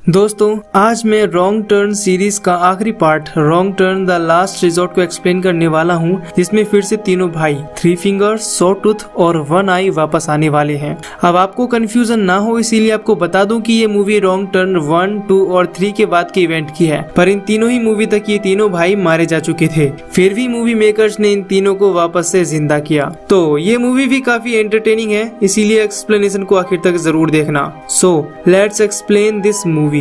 दोस्तों आज मैं रॉन्ग टर्न सीरीज का आखिरी part wrong turn the last resort को एक्सप्लेन करने वाला हूँ, जिसमें फिर से तीनों भाई थ्री फिंगर, सॉ टूथ और वन आई वापस आने वाले हैं। अब आपको कंफ्यूजन ना हो इसीलिए आपको बता दूं कि ये मूवी रॉन्ग टर्न 1, 2 और 3 के बाद के इवेंट की है, पर इन तीनों ही मूवी तक ये तीनों भाई मारे जा चुके थे। फिर भी मूवी मेकर्स ने इन तीनों को वापस से जिंदा किया। तो ये मूवी भी काफी एंटरटेनिंग है, इसीलिए एक्सप्लेनेशन को आखिर तक जरूर देखना। So let's explain this movie.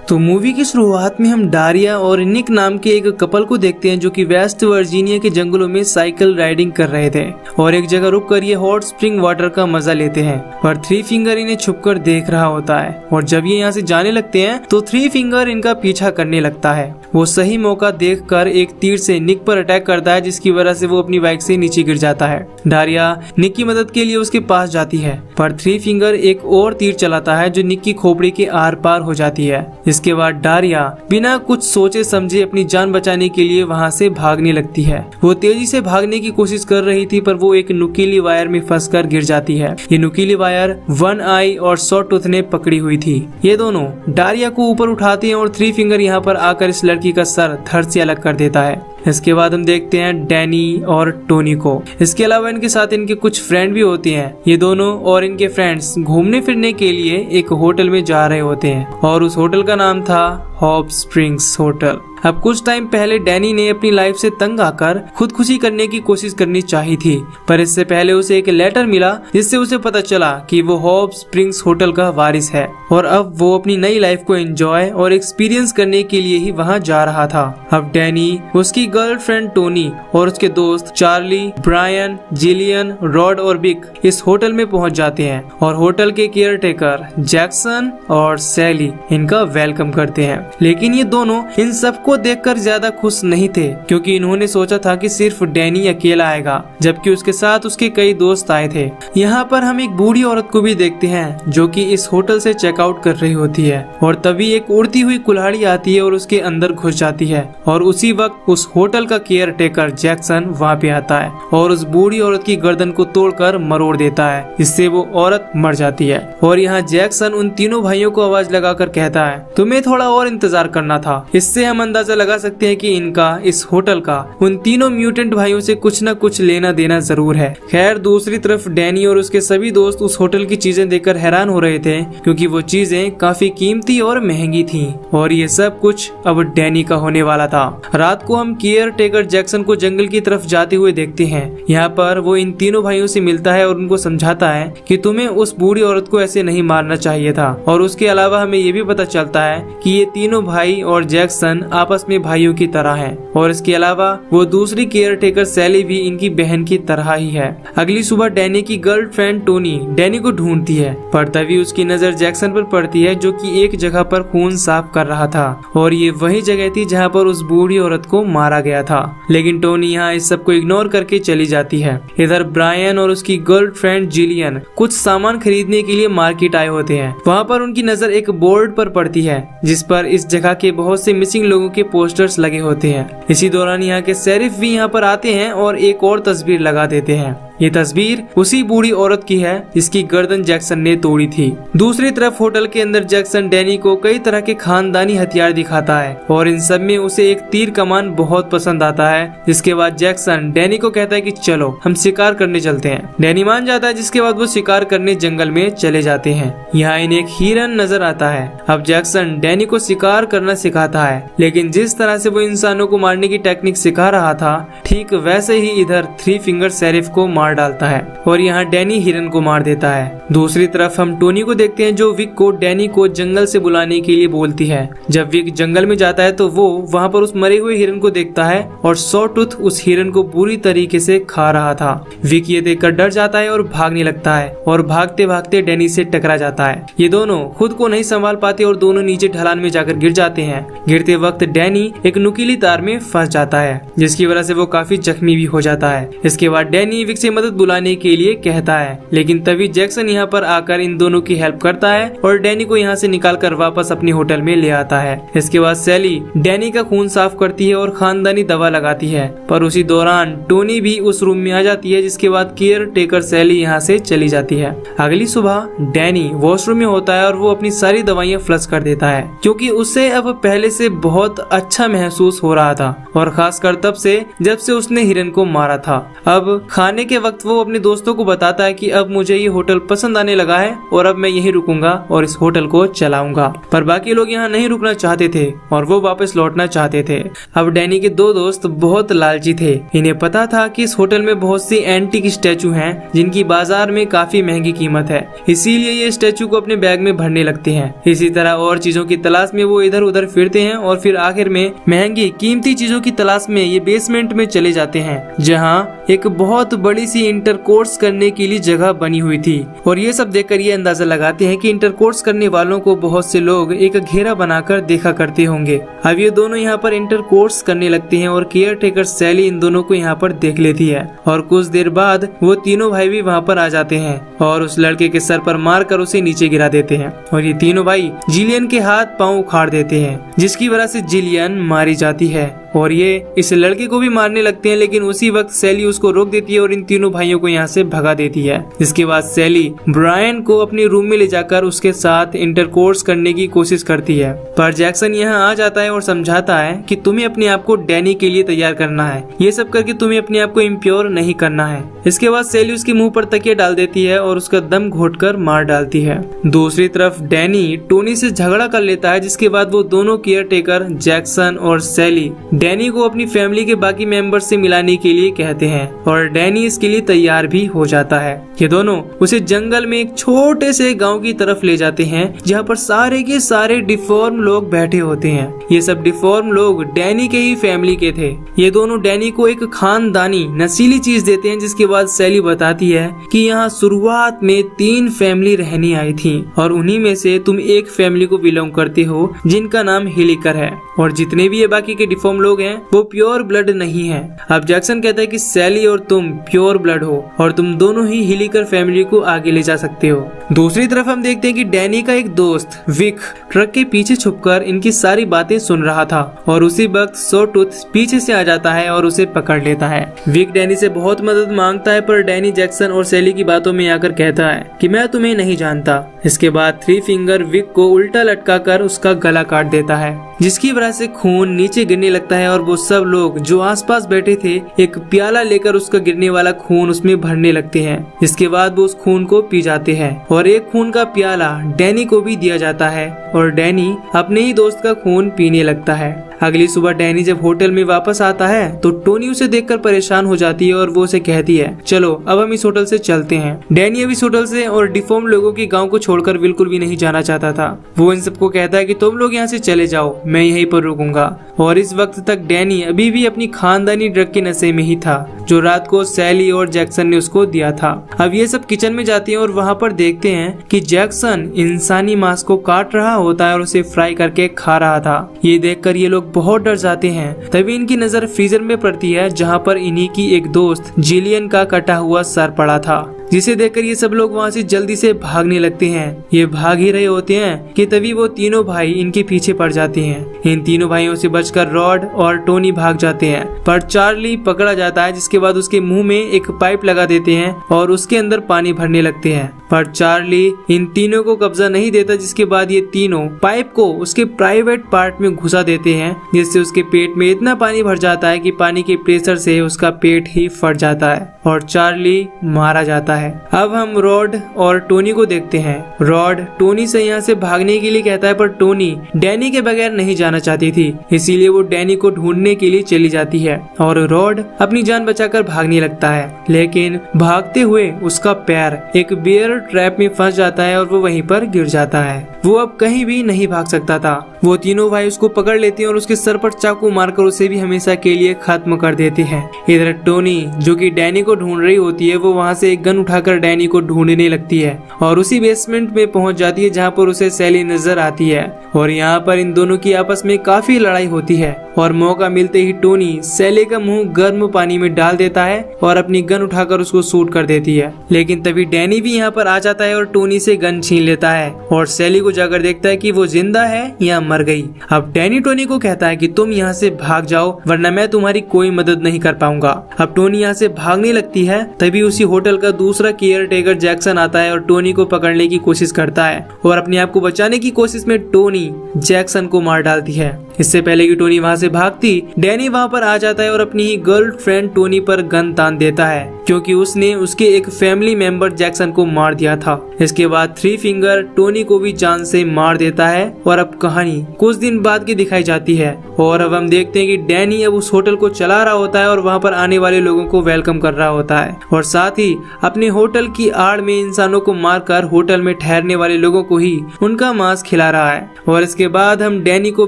तो मूवी की शुरुआत में हम डारिया और निक नाम के एक कपल को देखते हैं जो कि वेस्ट वर्जीनिया के जंगलों में साइकिल राइडिंग कर रहे थे और एक जगह रुककर ये हॉट स्प्रिंग वाटर का मजा लेते हैं। पर थ्री फिंगर इन्हें छुपकर देख रहा होता है और जब ये यहाँ से जाने लगते हैं तो थ्री फिंगर इनका पीछा करने लगता है। वो सही मौका देखकर एक तीर से निक पर अटैक करता है, जिसकी वजह से वो अपनी बाइक से नीचे गिर जाता है। डारिया निक की मदद के लिए उसके पास जाती है, पर थ्री फिंगर एक और तीर चलाता है जो निक की खोपड़ी के आर पार हो जाती है। इसके बाद डारिया बिना कुछ सोचे समझे अपनी जान बचाने के लिए वहां से भागने लगती है। वो तेजी से भागने की कोशिश कर रही थी, पर वो एक नुकीली वायर में फंसकर गिर जाती है। ये नुकीली वायर वन आई और सॉ टूथ ने पकड़ी हुई थी। ये दोनों डारिया को ऊपर उठाते हैं और थ्री फिंगर यहाँ पर आकर इस लड़की का सर धड़ से अलग कर देता है। इसके बाद हम देखते हैं डैनी और टोनी को। इसके अलावा इनके साथ इनके कुछ फ्रेंड भी होते हैं। ये दोनों और इनके फ्रेंड्स घूमने फिरने के लिए एक होटल में जा रहे होते हैं और उस होटल का नाम था हॉट स्प्रिंग्स होटल। अब कुछ टाइम पहले डैनी ने अपनी लाइफ से तंग आकर खुदकुशी करने की कोशिश करनी चाहिए थी, पर इससे पहले उसे एक लेटर मिला जिससे उसे पता चला कि वो हॉट स्प्रिंग्स होटल का वारिस है और अब वो अपनी नई लाइफ को एंजॉय और एक्सपीरियंस करने के लिए ही वहाँ जा रहा था। अब डैनी, उसकी गर्लफ्रेंड टोनी और उसके दोस्त चार्ली, ब्रायन, जिलियन, रॉड और बिक इस होटल में पहुँच जाते हैं और होटल के केयर टेकर जैक्सन और सैली इनका वेलकम करते हैं। लेकिन ये दोनों इन सबको देखकर ज्यादा खुश नहीं थे, क्योंकि इन्होंने सोचा था कि सिर्फ डैनी अकेला आएगा, जबकि उसके साथ उसके कई दोस्त आए थे। यहाँ पर हम एक बूढ़ी औरत को भी देखते हैं जो कि इस होटल से चेकआउट कर रही होती है और तभी एक उड़ती हुई कुल्हाड़ी आती है और उसके अंदर घुस जाती है और उसी वक्त उस होटल का केयर टेकर जैक्सन वहाँ पे आता है और उस बूढ़ी औरत की गर्दन को तोड़कर मरोड़ देता है, जिससे वो औरत मर जाती है। और यहाँ जैक्सन उन तीनों भाइयों को आवाज लगाकर कहता है, तुम्हें थोड़ा और इंतजार करना था। इससे हम अंदाजा लगा सकते हैं कि इनका इस होटल का उन तीनों म्यूटेंट भाइयों से कुछ न कुछ लेना देना जरूर है। खैर दूसरी तरफ डैनी और उसके सभी दोस्त उस होटल की चीजें देखकर हैरान हो रहे थे, क्योंकि वो चीजें काफी कीमती और महंगी थीं और ये सब कुछ अब डैनी का होने वाला था। रात को हम केयर टेकर जैक्सन को जंगल की तरफ जाते हुए देखते हैं। यहाँ पर वो इन तीनों भाइयों से मिलता है और उनको समझाता है कि तुम्हें उस बूढ़ी औरत को ऐसे नहीं मारना चाहिए था। और उसके अलावा हमें ये भी पता चलता है कि ये तीनों भाई और जैक्सन आपस में भाइयों की तरह हैं और इसके अलावा वो दूसरी केयर टेकर सैली भी इनकी बहन की तरह ही है। अगली सुबह डैनी की गर्लफ्रेंड टोनी डैनी को ढूंढती है, पर तभी उसकी नजर जैक्सन पर पड़ती है जो कि एक जगह पर खून साफ कर रहा था और ये वही जगह थी जहाँ पर उस बूढ़ी औरत को मारा गया था। लेकिन टोनी यहाँ इस सब को इग्नोर करके चली जाती है। इधर ब्रायन और उसकी गर्लफ्रेंड जिलियन कुछ सामान खरीदने के लिए मार्केट आए होते हैं। वहाँ पर उनकी नजर एक बोर्ड पर पड़ती है जिस पर इस जगह के बहुत से मिसिंग लोगों के पोस्टर्स लगे होते हैं। इसी दौरान यहाँ के शेरिफ भी यहाँ पर आते हैं और एक और तस्वीर लगा देते हैं। ये तस्वीर उसी बूढ़ी औरत की है जिसकी गर्दन जैक्सन ने तोड़ी थी। दूसरी तरफ होटल के अंदर जैक्सन डैनी को कई तरह के खानदानी हथियार दिखाता है और इन सब में उसे एक तीर कमान बहुत पसंद आता है। जिसके बाद जैक्सन डैनी को कहता है कि चलो हम शिकार करने चलते हैं। डैनी मान जाता है, जिसके बाद वो शिकार करने जंगल में चले जाते हैं। यहाँ इन्हें एक हिरन नजर आता है। अब जैक्सन डैनी को शिकार करना सिखाता है, लेकिन जिस तरह से वो इंसानों को मारने की टेक्निक सिखा रहा था, ठीक वैसे ही इधर थ्री फिंगर शेरिफ को मार डालता है और यहाँ डैनी हिरन को मार देता है। दूसरी तरफ हम टोनी को देखते हैं जो विक को डैनी को जंगल से बुलाने के लिए बोलती है। जब विक जंगल में जाता है तो वो वहाँ पर उस मरे हुए हिरन को देखता है और सॉ टूथ उस हिरन को बुरी तरीके से खा रहा था। विक ये देखकर डर जाता है और भागने लगता है और भागते भागते डैनी से टकरा जाता है। ये दोनों खुद को नहीं संभाल पाते और दोनों नीचे ढलान में जाकर गिर जाते हैं। गिरते वक्त डैनी एक नुकीली तार में फंस जाता है, जिसकी वजह से वो काफी जख्मी भी हो जाता है। इसके बाद डैनी विक से मदद बुलाने के लिए कहता है, लेकिन तभी जैक्सन यहाँ पर आकर इन दोनों की हेल्प करता है और डैनी को यहाँ से निकालकर वापस अपने होटल में ले आता है। इसके बाद सैली डैनी का खून साफ करती है और खानदानी दवा लगाती है, पर उसी दौरान टोनी भी उस रूम में आ जाती है, जिसके बाद केयर टेकर सैली यहाँ से चली जाती है। अगली सुबह डैनी वॉशरूम में होता है और वो अपनी सारी दवाइयाँ फ्लश कर देता है, क्योंकि उसे अब पहले से बहुत अच्छा महसूस हो रहा था, और खासकर तब से जब से उसने हिरन को मारा था। अब खाने के वक्त वो अपने दोस्तों को बताता है कि अब मुझे ये होटल पसंद आने लगा है और अब मैं यहीं रुकूंगा और इस होटल को चलाऊंगा। पर बाकी लोग यहाँ नहीं रुकना चाहते थे और वो वापस लौटना चाहते थे। अब डैनी के दो दोस्त बहुत लालची थे। इन्हें पता था कि इस होटल में बहुत सी एंटीक स्टैचू हैं जिनकी बाजार में काफी महंगी कीमत है, इसीलिए ये स्टैचू को अपने बैग में भरने लगते हैं। इसी तरह और चीजों की तलाश में वो इधर उधर फिरते हैं और फिर आखिर में महंगी कीमती चीजों की तलाश में ये बेसमेंट में चले जाते हैं, जहाँ एक बहुत बड़ी सी इंटरकोर्स करने के लिए जगह बनी हुई थी। और ये सब देखकर ये अंदाजा लगाते हैं कि इंटरकोर्स करने वालों को बहुत से लोग एक घेरा बनाकर देखा करते होंगे। अब ये दोनों यहाँ पर इंटरकोर्स करने लगते हैं और केयर टेकर सैली इन दोनों को यहाँ पर देख लेती है, और कुछ देर बाद वो तीनों भाई भी वहाँ पर आ जाते हैं और उस लड़के के सर पर मारकर उसे नीचे गिरा देते हैं। और ये तीनों भाई जिलियन के हाथ पांव उखाड़ देते हैं, जिसकी वजह से जिलियन मारी जाती है और ये इस लड़के को भी मारने लगते हैं, लेकिन उसी वक्त सैली उसको रोक देती है और इन तीनों भाइयों को यहाँ से भगा देती है। इसके बाद सैली ब्रायन को अपने रूम में ले जाकर उसके साथ इंटरकोर्स करने की कोशिश करती है, पर जैक्सन यहाँ आ जाता है और समझाता है कि तुम्हें अपने आप को डैनी के लिए तैयार करना है, ये सब करके तुम्हें अपने आप को इम्प्योर नहीं करना है। इसके बाद सैली उसके मुंह पर तकिया डाल देती है और उसका दम घोटकर मार डालती है। दूसरी तरफ डैनी टोनी से झगड़ा कर लेता है, जिसके बाद वो दोनों केयर टेकर जैक्सन और सैली डैनी को अपनी फैमिली के बाकी मेंबर से मिलाने के लिए कहते हैं और डैनी इसके लिए तैयार भी हो जाता है। ये दोनों उसे जंगल में एक छोटे से गांव की तरफ ले जाते हैं, जहां पर सारे के सारे डिफॉर्म लोग बैठे होते हैं। ये सब डिफॉर्म लोग डैनी के ही फैमिली के थे। ये दोनों डैनी को एक खानदानी नशीली चीज देते हैं, जिसके बाद सैली बताती है कि यहाँ शुरुआत में 3 फैमिली रहने आई थी और उन्हीं में से तुम एक फैमिली को बिलोंग करते हो जिनका नाम हिलिकर है, और जितने भी ये बाकी के डिफॉर्म लोग हैं वो प्योर ब्लड नहीं है। अब जैक्सन कहता है कि सैली और तुम प्योर ब्लड हो और तुम दोनों ही हिलिकर फैमिली को आगे ले जा सकते हो। दूसरी तरफ हम देखते हैं कि डैनी का एक दोस्त विक ट्रक के पीछे छुपकर इनकी सारी बातें सुन रहा था और उसी वक्त सॉटूथ पीछे से आ जाता है और उसे पकड़ लेता है। विक डैनी से बहुत मदद मांगता है, पर डैनी जैक्सन और सैली की बातों में आकर कहता है कि मैं तुम्हें नहीं जानता। इसके बाद 3 फिंगर विक को उल्टा लटकाकर उसका गला काट देता है, जिसकी वजह से खून नीचे गिरने लगता है और वो सब लोग जो आसपास बैठे थे एक प्याला लेकर उसका गिरने वाला खून उसमें भरने लगते हैं। इसके बाद वो उस खून को पी जाते हैं और एक खून का प्याला डैनी को भी दिया जाता है और डैनी अपने ही दोस्त का खून पीने लगता है। अगली सुबह डैनी जब होटल में वापस आता है तो टोनी उसे देखकर परेशान हो जाती है और वो उसे कहती है चलो अब हम इस होटल से चलते हैं। डैनी अब इस होटल से और डिफॉर्म लोगों के गांव को छोड़कर बिल्कुल भी नहीं जाना चाहता था। वो इन सबको कहता है कि तुम लोग यहाँ से चले जाओ, मैं यहीं पर रुकूंगा। और इस वक्त तक डैनी अभी भी अपनी खानदानी ड्रग के नशे में ही था, जो रात को सैली और जैक्सन ने उसको दिया था। अब ये सब किचन में जाते हैं और वहाँ पर देखते हैं कि जैक्सन इंसानी मांस को काट रहा होता है और उसे फ्राई करके खा रहा था। ये देखकर ये लोग बहुत डर जाते हैं। तभी इनकी नजर फ्रीजर में पड़ती है, जहाँ पर इन्हीं की एक दोस्त जिलियन का कटा हुआ सर पड़ा था, जिसे देखकर ये सब लोग वहाँ से जल्दी से भागने लगते हैं। ये भाग ही रहे होते हैं कि तभी वो तीनों भाई इनके पीछे पड़ जाते हैं। इन तीनों भाइयों से बचकर रॉड और टोनी भाग जाते हैं, पर चार्ली पकड़ा जाता है, जिसके बाद उसके मुंह में एक पाइप लगा देते हैं और उसके अंदर पानी भरने लगते हैं। पर चार्ली इन तीनों को कब्जा नहीं देता, जिसके बाद ये तीनों पाइप को उसके प्राइवेट पार्ट में घुसा देते हैं, जिससे उसके पेट में इतना पानी भर जाता है कि पानी के प्रेशर से उसका पेट ही फट जाता है और चार्ली मारा जाता है। अब हम रॉड और टोनी को देखते हैं। रॉड टोनी से यहाँ से भागने के लिए कहता है, पर टोनी डैनी के बगैर नहीं जाना चाहती थी, इसीलिए वो डैनी को ढूंढने के लिए चली जाती है और रॉड अपनी जान बचाकर भागने लगता है। लेकिन भागते हुए उसका पैर एक बियर ट्रैप में फंस जाता है और वो वहीं पर गिर जाता है। वो अब कहीं भी नहीं भाग सकता था। वो तीनों भाई उसको पकड़ लेते हैं और उसके सर पर चाकू मारकर उसे भी हमेशा के लिए खत्म कर देते हैं। इधर टोनी, जो कि डैनी को ढूंढ रही होती है वो वहाँ से एक गन उठाकर डैनी को ढूंढने लगती है और उसी बेसमेंट में पहुंच जाती है जहाँ पर उसे सैली नजर आती है। और यहाँ पर इन दोनों की आपस में काफी लड़ाई होती है और मौका मिलते ही टोनी सैली का मुंह गर्म पानी में डाल देता है और अपनी गन उठाकर उसको शूट कर देती है। लेकिन तभी डैनी भी यहाँ पर आ जाता है और टोनी से गन छीन लेता है और सैली को जाकर देखता है कि वो जिंदा है या मर गई। अब डैनी टोनी को कहता है कि तुम यहाँ से भाग जाओ वरना मैं तुम्हारी कोई मदद नहीं कर पाऊंगा। अब टोनी यहाँ से भागने लगती है तभी उसी होटल का दूसरा केयर टेकर जैक्सन आता है और टोनी को पकड़ने की कोशिश करता है और अपने आप को बचाने की कोशिश में टोनी जैक्सन को मार डालती है। इससे पहले कि टोनी वहाँ से भागती डैनी वहाँ पर आ जाता है और अपनी ही गर्लफ्रेंड टोनी पर गन तान देता है क्योंकि उसने उसके एक फैमिली मेंबर जैक्सन को मार दिया था। इसके बाद थ्री फिंगर टोनी को भी जान से मार देता है और अब कहानी कुछ दिन बाद की दिखाई जाती है और अब हम देखते हैं कि डैनी अब उस होटल को चला रहा होता है और वहाँ पर आने वाले लोगों को वेलकम कर रहा होता है और साथ ही अपने होटल की आड़ में इंसानों को मारकर होटल में ठहरने वाले लोगों को ही उनका मांस खिला रहा है। और इसके बाद हम डैनी को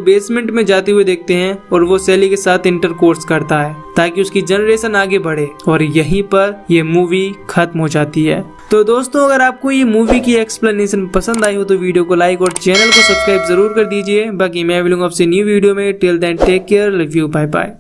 बेसमेंट में जाते हुए देखते हैं और वो सैली के साथ इंटरकोर्स करता है ताकि उसकी जनरेशन आगे बढ़े और यहीं पर ये मूवी खत्म हो जाती है। तो दोस्तों अगर आपको ये मूवी की एक्सप्लेनेशन पसंद आई हो तो वीडियो को लाइक और चैनल को सब्सक्राइब जरूर कर दीजिए। बाकी मैं मिलूंगा आपसे न्यू वीडियो में। Till then take care, love you, bye bye.